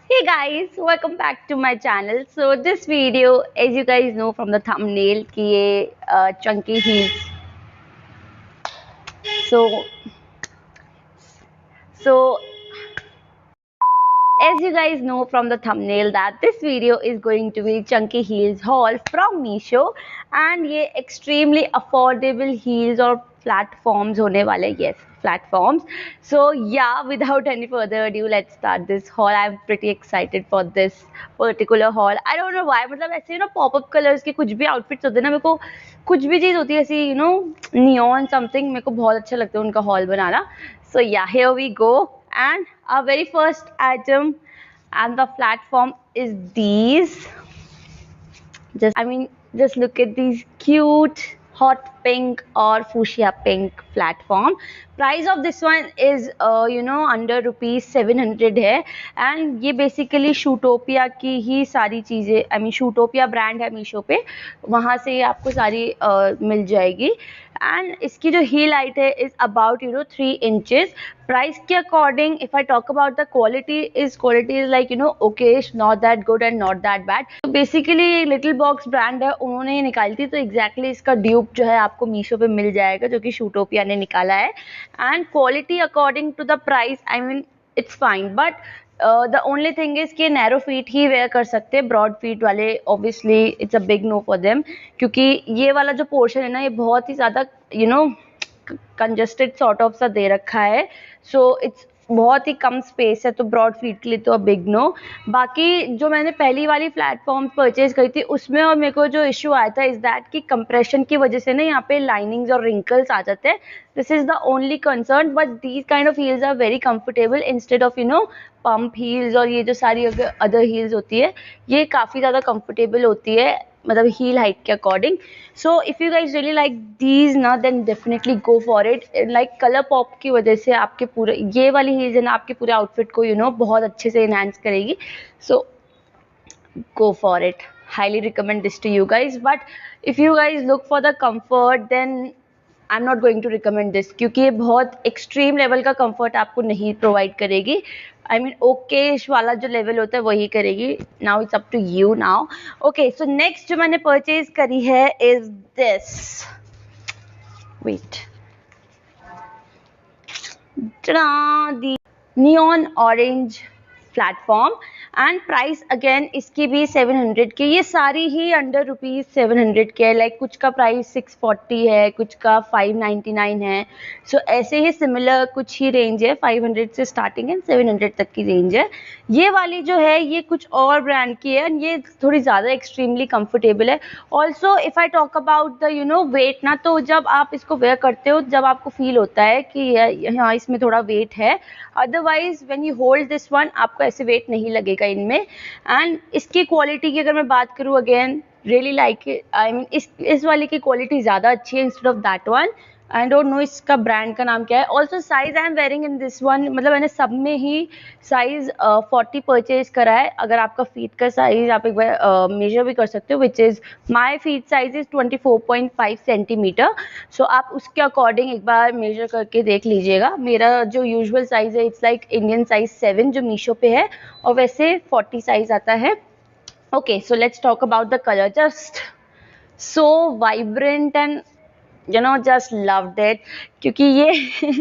Hey guys, welcome back to my channel. So this video, as you guys know from the thumbnail, कि ये chunky heels. So so as you guys know from the thumbnail that this video is going to be chunky heels haul from Meesho and ये extremely affordable heels और platforms होने वाले. Yes, platforms. So yeah, without any further ado, let's start this haul. I'm pretty excited for this particular haul. I don't know why, मतलब ऐसे ना pop-up colors के कुछ भी outfits होते हैं ना, मेरे को कुछ भी चीज़ होती है ऐसी neon something, मेरे को बहुत अच्छा लगता है उनका haul banana. So yeah, here we go. And our very first item and the platform is these. Just look at these cute hot pink or fuchsia pink platform. Price of this one is under ₹700 है and ये basically Shootopia की ही सारी चीज़ें Shootopia brand है मीशो पे, वहाँ से ये आपको सारी मिल जाएगी. एंड इसकी जो हील हाइट है इज अबाउट 3 इंचेस. प्राइस के according if I talk about the quality is like Okesh, not that good and not that bad. तो बेसिकली ये लिटिल बॉक्स ब्रांड है, उन्होंने ये निकाली थी, तो एग्जैक्टली इसका ड्यूप जो है आपको मीशो पे मिल जाएगा जो कि शूटोपिया ने निकाला है. And quality according to the price it's fine, but the only thing is कि नैरो फीट ही वेयर कर सकते हैं. ब्रॉड फीट वाले obviously it's a big no for them, क्योंकि ये वाला जो पोर्शन है ना ये बहुत ही ज़्यादा कंजस्टेड सॉर्ट ऑफ सा दे रखा है. सो इट्स बहुत ही कम स्पेस है, तो ब्रॉड फीट के लिए तो बिग नो. बाकी जो मैंने पहली वाली प्लेटफॉर्म परचेज करी थी उसमें और मेरे को जो इशू आया था इज दैट कि कंप्रेशन की वजह से ना यहाँ पे लाइनिंग्स और रिंकल्स आ जाते हैं. This is the only concern, but these kind of heels are very comfortable instead of pump heels. और ये जो सारी अदर हील्स होती है ये काफ़ी ज़्यादा कंफर्टेबल होती है, मतलब हील हाइट के according. So if you guys really like these ना then definitely go for it. Like colour pop की वजह से आपके पूरे ये वाली हील्स है ना आपके पूरे आउटफिट को बहुत अच्छे से इनहांस करेगी. सो go for it. Highly recommend this to you guys. But if you guys look for the comfort, then I'm not going to recommend this, क्योंकि ये बहुत एक्सट्रीम लेवल का कंफर्ट आपको नहीं प्रोवाइड करेगी. ओकेश वाला जो लेवल होता है वही करेगी. Now it's up to you now. Okay, so next जो मैंने परचेज करी है is this. Wait, the neon orange platform and price again इसकी भी 700 के. ये सारी ही अंडर ₹700 के है. लाइक कुछ का प्राइस 640 है, कुछ का 599 है. सो ऐसे ही सिमिलर कुछ ही रेंज है, 500 से स्टार्टिंग है, 700 तक की रेंज है. ये वाली जो है ये कुछ और ब्रांड की है एंड ये थोड़ी ज़्यादा एक्सट्रीमली कंफर्टेबल है. Also if I talk about the weight ना, तो जब आप इसको वेयर करते हो जब आपको फील होता है कि हाँ इसमें थोड़ा वेट है. Otherwise when you hold this one आपको ऐसे वेट नहीं लगेगा इनमें. एंड इसकी क्वालिटी की अगर मैं बात करूँ अगेन रियली लाइक इट. इस वाले की क्वालिटी ज़्यादा अच्छी है instead of that one. I don't know इसका ब्रांड का नाम क्या है. Also size I am wearing in this one, मतलब मैंने सब में ही साइज 40 परचेज करा है. अगर आपका फीट का साइज आप एक बार मेजर भी कर सकते हो, which is my feet size is 24.5 centimetre. So आप उसके अकॉर्डिंग एक बार मेजर करके देख लीजिएगा. मेरा जो यूजुअल साइज है इट्स लाइक इंडियन साइज 7 जो मीशो पे है, और वैसे 40 साइज आता है. Okay, so let's talk about the colour. Just so vibrant and just loved it, क्योंकि ये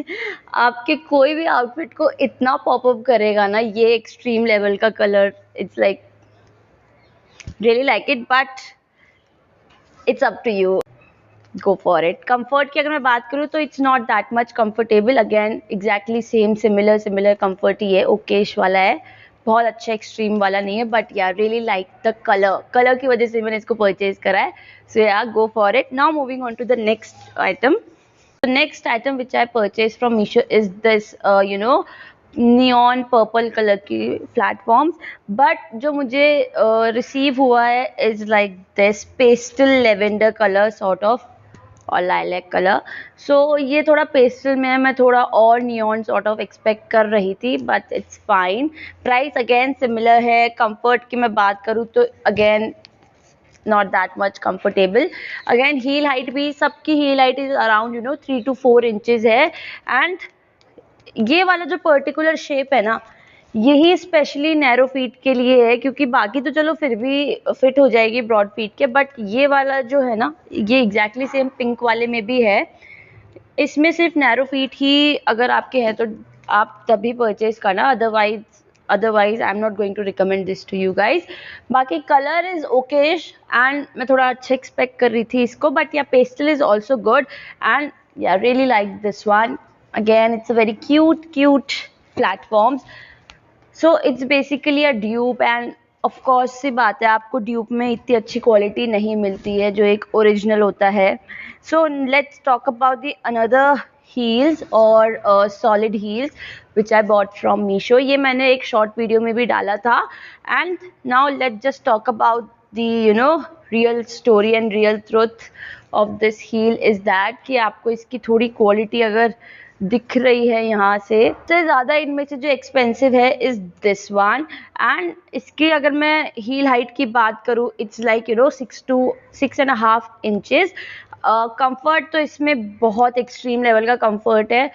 आपके कोई भी आउटफिट को इतना पॉपअप करेगा ना, ये एक्सट्रीम लेवल का colour. It's like really like it, but it's up to you. Go for it. Comfort की अगर मैं बात करूँ तो it's not that much comfortable. Again exactly same similar comfort ही है. ओकेश वाला है, बहुत अच्छा एक्सट्रीम वाला नहीं है. बट यार रियली लाइक द कलर की वजह से मैंने इसको परचेज करा है. सो यार go for it. Now moving on to the next item. The next item which I purchased from Meesho is this neon purple colour की प्लेटफॉर्म्स. बट जो मुझे रिसीव हुआ है is like this pastel lavender colour sort of और lilac colour. सो ये थोड़ा pastel में है, मैं थोड़ा और नियॉन सॉर्ट ऑफ एक्सपेक्ट कर रही थी, but it's fine. Price again similar है. कंफर्ट की मैं बात करूँ तो again not that much comfortable. Again heel height भी सबकी heel height is around 3 to 4 inches है. and ये वाला जो पर्टिकुलर शेप है ना, यही स्पेशली नैरो फीट के लिए है, क्योंकि बाकी तो चलो फिर भी फिट हो जाएगी ब्रॉड फीट के, बट ये वाला जो है ना, ये एग्जैक्टली सेम पिंक वाले में भी है। इसमें सिर्फ नैरो फीट ही अगर आपके हैं तो आप तभी परचेज करना, otherwise I am not going to recommend this to you guys. बाकी कलर इज ओकेश एंड मैं थोड़ा अच्छा एक्सपेक्ट कर रही थी इसको, but yeah pastel is also good and yeah really like this one. Again it's a very cute platforms. So it's basically a dupe and of course सी बात है, आपको ड्यूप में इतनी अच्छी क्वालिटी नहीं मिलती है जो एक ओरिजिनल होता है। So let's talk about the another heels और solid heels which I bought from Meesho. ये मैंने एक शॉर्ट वीडियो में भी डाला था। And now let's just talk about the real story and real truth of this heel is that कि आपको इसकी थोड़ी क्वालिटी अगर दिख रही है यहाँ से, सबसे ज़्यादा इनमें से जो एक्सपेंसिव है इज़ दिस वन। एंड इसकी अगर मैं हील हाइट की बात करूँ, it's like 6 to 6.5 inches. Comfort तो इसमें बहुत एक्सट्रीम लेवल का कंफर्ट है।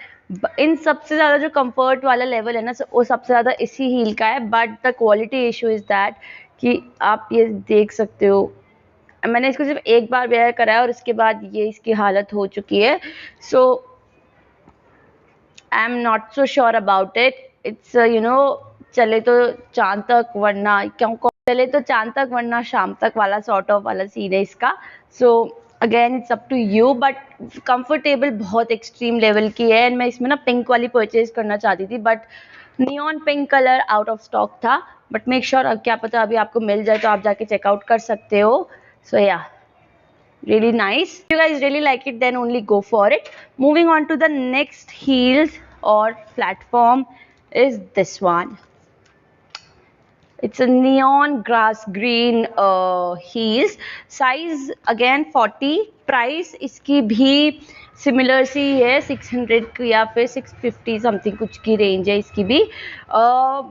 इन सबसे ज़्यादा जो कंफर्ट वाला लेवल है ना, वो सबसे ज़्यादा इसी हील का है। But the quality issue is that कि आप ये देख सकते हो, मैंने इसको सिर्फ एक बार वेयर करा है और उसके बाद ये इसकी हालत हो चुकी है। So I am not so sure about it. It's चले तो चांद तक वरना चले तो चांद तक वरना शाम तक वाला सॉर्ट ऑफ वाला सीन है इसका। So again it's up to you, but comfortable बहुत एक्सट्रीम लेवल की है। एंड मैं इसमें ना पिंक वाली परचेज करना चाहती थी, but neon pink colour out of stock था। बट मेक श्योर, क्या पता अभी आपको मिल जाए तो आप जाके चेकआउट कर सकते हो। सो या really nice. If you guys really like it, then only go for it. Moving on to the next heels or platform is this one. It's a neon grass green heels. Size again 40. Price इसकी भी similar सी है, 600 या फिर 650 something कुछ की range है इसकी भी।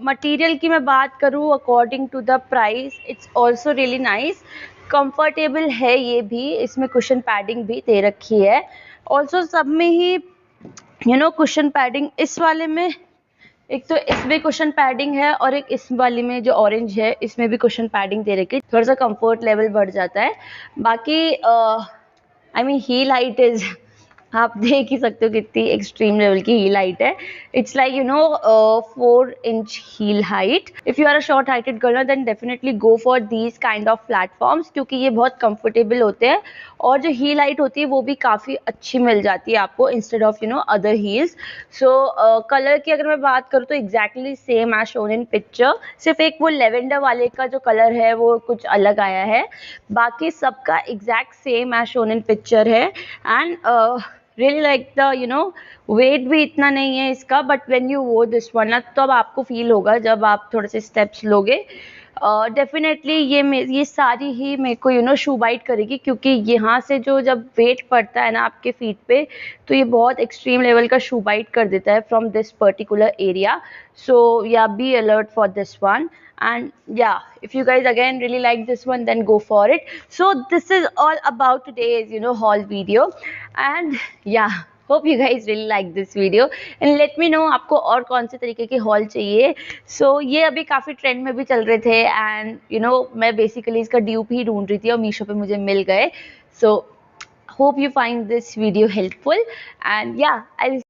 मटेरियल की मैं बात करूँ, according to the price it's also really nice. Comfortable है ये भी, इसमें कुशन पैडिंग भी दे रखी है। ऑल्सो सब में ही कुशन पैडिंग, इस वाले में एक तो इसमें कुशन पैडिंग है और एक इस वाली में जो ऑरेंज है इसमें भी कुशन पैडिंग दे रखी है, थोड़ा सा कंफर्ट लेवल बढ़ जाता है। बाकी I mean heel height is, आप देख ही सकते हो कितनी एक्सट्रीम लेवल की हील हाइट है। It's like 4 inch heel height. If you are a short heighted girl then definitely go for these kind of platforms, क्योंकि ये बहुत कंफर्टेबल होते हैं और जो हील हाइट होती है वो भी काफ़ी अच्छी मिल जाती है आपको instead of other heels. So colour की अगर मैं बात करूँ तो exactly same as shown in picture, सिर्फ एक वो लेवेंडर वाले का जो कलर है वो कुछ अलग आया है, बाकी सबका exact same as shown in picture है। And really like the weight भी इतना नहीं है इसका, बट व्हेन यू वो दिस वन ना, तो अब आपको फील होगा जब आप थोड़े से स्टेप्स लोगे। डेफिनेटली ये सारी ही मेरे को शू बाइट करेगी, क्योंकि यहाँ से जो जब वेट पड़ता है ना आपके फीट पे, तो ये बहुत एक्सट्रीम लेवल का शू बाइट कर देता है फ्रॉम दिस पर्टिकुलर एरिया। सो या be alert for this one. And yeah, if you guys again really like this one, then go for it. So this is all about today's haul video, and yeah, hope you guys really like this video and let me know आपको और कौन से तरीके के hall चाहिए। So ये अभी काफ़ी ट्रेंड में भी चल रहे थे and मैं बेसिकली इसका ड्यूप ही ढूंढ रही थी और मीशो पे मुझे मिल गए। So hope you find this video helpful and yeah, I'll